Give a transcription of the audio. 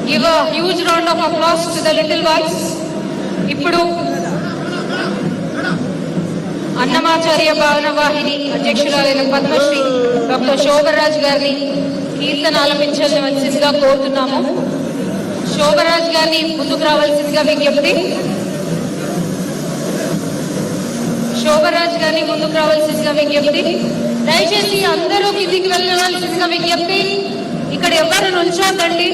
Give a huge round of applause to the little ones. ఇప్పుడు అన్నమాచార్య భావన వాహిని అధ్యక్షురాలైన Padmashri doctor Shobharaj గారిని కీర్తన ఆలపించవలసిందిగా కోరుతున్నాము. శోభరాజ్ గారిని ముందుకు రావాల్సిందిగా విజ్ఞప్తి. శోభరాజ్ గారిని ముందుకు రావాల్సిందిగా విజ్ఞప్తి. దయచేసి అందరూ కిందికి వెళ్ళవలసిందిగా విజ్ఞప్తి. ఇక్కడ ఎవరు నుంచోకండి.